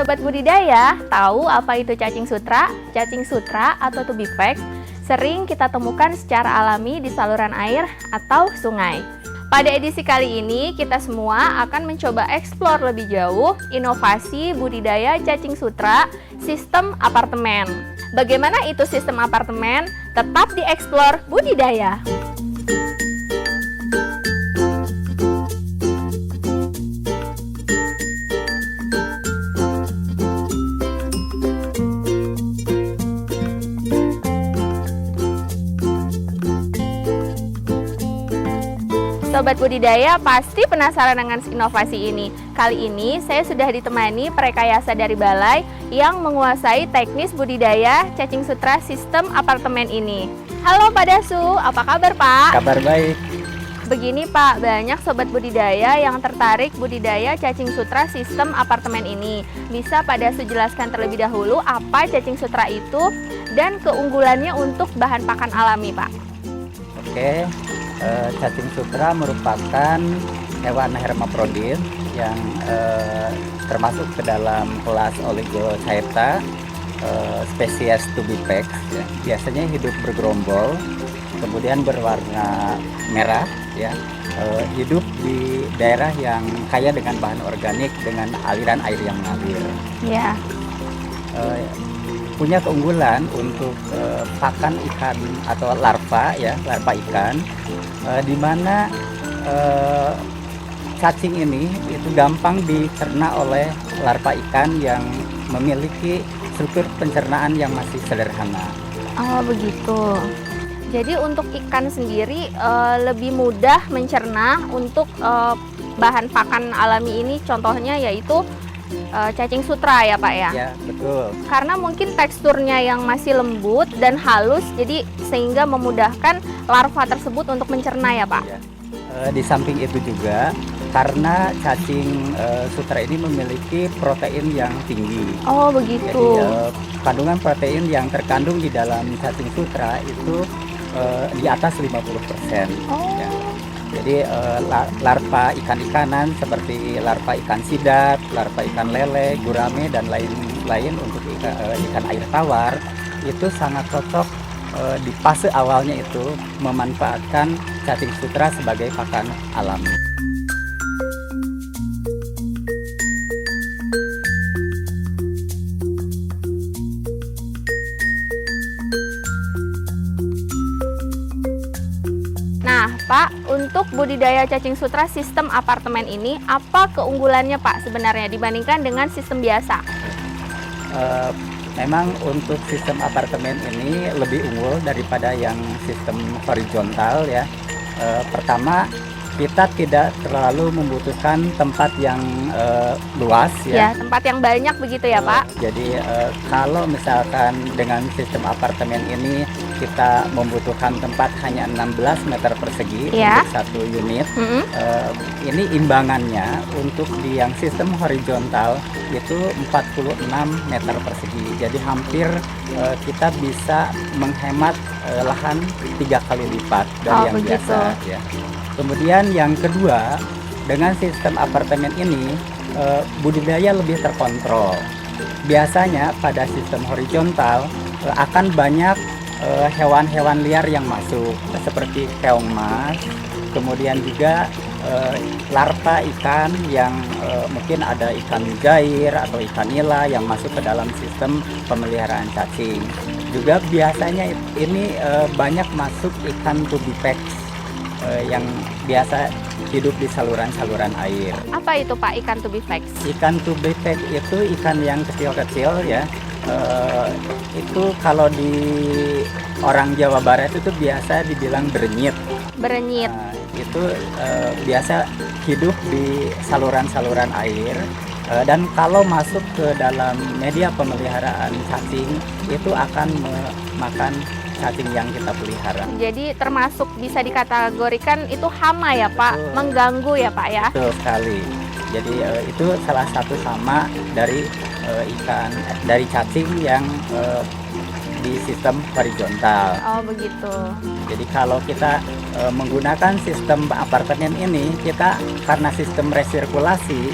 Sobat budidaya, tahu apa itu cacing sutra? Cacing sutra atau tubipex sering kita temukan secara alami di saluran air atau sungai. Pada edisi kali ini, kita semua akan mencoba eksplor lebih jauh inovasi budidaya cacing sutra sistem apartemen. Bagaimana itu sistem apartemen? Tetap dieksplor budidaya. Sobat budidaya pasti penasaran dengan inovasi ini. Kali ini saya sudah ditemani perekayasa dari Balai yang menguasai teknis budidaya cacing sutra sistem apartemen ini. Halo Pak Dasu, apa kabar Pak? Kabar baik. Begini Pak, banyak sobat budidaya yang tertarik budidaya cacing sutra sistem apartemen ini. Bisa Pak Dasu jelaskan terlebih dahulu apa cacing sutra itu dan keunggulannya untuk bahan pakan alami Pak? Oke. Cacing sutra merupakan hewan hermaprodit yang termasuk ke dalam kelas Oligochaeta, spesies tubipex. Ya. Biasanya hidup bergerombol, kemudian berwarna merah, ya. Hidup di daerah yang kaya dengan bahan organik dengan aliran air yang mengalir. Ya. Punya keunggulan untuk pakan ikan atau larva, ya, larva ikan, di mana cacing ini itu gampang dicerna oleh larva ikan yang memiliki struktur pencernaan yang masih sederhana. Oh begitu. Jadi untuk ikan sendiri lebih mudah mencerna untuk bahan pakan alami ini, contohnya yaitu cacing sutra ya Pak ya? Ya, betul. Karena mungkin teksturnya yang masih lembut dan halus, jadi sehingga memudahkan larva tersebut untuk mencerna ya Pak? Ya. Di samping itu juga, karena cacing sutra ini memiliki protein yang tinggi. Oh begitu. Jadi kandungan protein yang terkandung di dalam cacing sutra itu di atas 50%. Oh. Ya. Jadi larva ikan-ikanan seperti larva ikan sidap, larva ikan lele, gurame, dan lain-lain untuk ikan air tawar itu sangat cocok di fase awalnya itu memanfaatkan cacing sutra sebagai pakan alami. Nah Pak, untuk budidaya cacing sutra sistem apartemen ini, apa keunggulannya Pak sebenarnya dibandingkan dengan sistem biasa? Memang untuk sistem apartemen ini lebih unggul daripada yang sistem horizontal, ya. Pertama, kita tidak terlalu membutuhkan tempat yang luas, Ya, tempat yang banyak begitu ya Pak? Jadi kalau misalkan dengan sistem apartemen ini kita membutuhkan tempat hanya 16 meter persegi Ya. untuk satu unit, ini imbangannya untuk di yang sistem horizontal itu 46 meter persegi. Jadi hampir kita bisa menghemat lahan 3 kali lipat dari yang begitu. biasa. Ya. Kemudian yang kedua, dengan sistem apartemen ini budidaya lebih terkontrol. Biasanya pada sistem horizontal akan banyak hewan-hewan liar yang masuk seperti keong mas, kemudian juga larva ikan yang mungkin ada ikan mujair atau ikan nila yang masuk ke dalam sistem pemeliharaan cacing. Juga biasanya ini banyak masuk ikan tubipex yang biasa hidup di saluran-saluran air. Apa itu Pak ikan tubipex? Ikan tubipex itu ikan yang kecil-kecil, ya. Itu kalau di orang Jawa Barat itu biasa dibilang berenyit. Berenyit. Nah, itu biasa hidup di saluran-saluran air. Dan kalau masuk ke dalam media pemeliharaan cacing itu akan memakan cacing yang kita pelihara. Jadi termasuk bisa dikategorikan itu hama ya Pak, Betul. Mengganggu ya Pak ya? Betul sekali. Jadi itu salah satu hama dari dari cacing yang di sistem horizontal. Oh begitu. Jadi kalau kita menggunakan sistem apartemen ini, kita karena sistem resirkulasi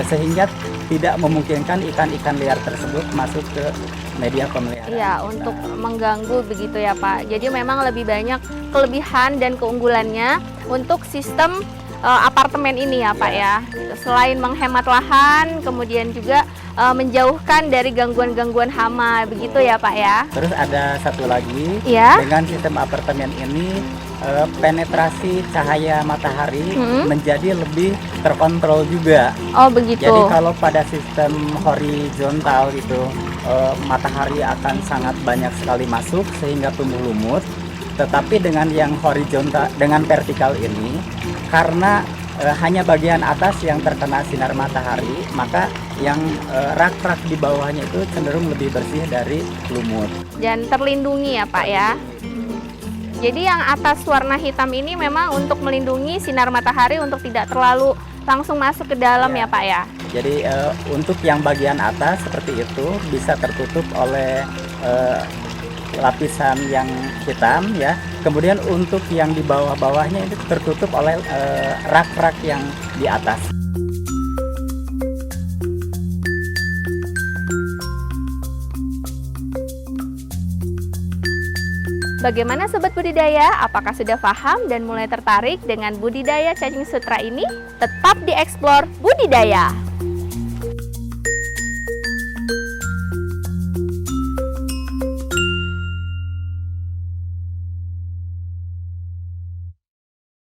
sehingga tidak memungkinkan ikan-ikan liar tersebut masuk ke media pemeliharaan. Iya, untuk mengganggu begitu ya Pak. Jadi memang lebih banyak kelebihan dan keunggulannya untuk sistem apartemen ini ya Pak ya. Gitu. Selain menghemat lahan, kemudian juga menjauhkan dari gangguan-gangguan hama, begitu ya Pak ya. Terus ada satu lagi, Iya. dengan sistem apartemen ini penetrasi cahaya matahari menjadi lebih terkontrol juga. Oh begitu. Jadi kalau pada sistem horizontal itu matahari akan sangat banyak sekali masuk sehingga tumbuh lumut. Tetapi dengan yang horizontal, dengan vertikal ini, karena hanya bagian atas yang terkena sinar matahari, maka yang rak-rak di bawahnya itu cenderung lebih bersih dari lumut. Dan terlindungi ya Pak ya. Jadi yang atas warna hitam ini memang untuk melindungi sinar matahari untuk tidak terlalu langsung masuk ke dalam ya Pak ya. Jadi untuk yang bagian atas seperti itu bisa tertutup oleh lapisan yang hitam ya. Kemudian untuk yang di bawah-bawahnya itu tertutup oleh rak-rak yang di atas. Bagaimana Sobat Budidaya? Apakah sudah paham dan mulai tertarik dengan budidaya cacing sutra ini? Tetap dieksplor budidaya!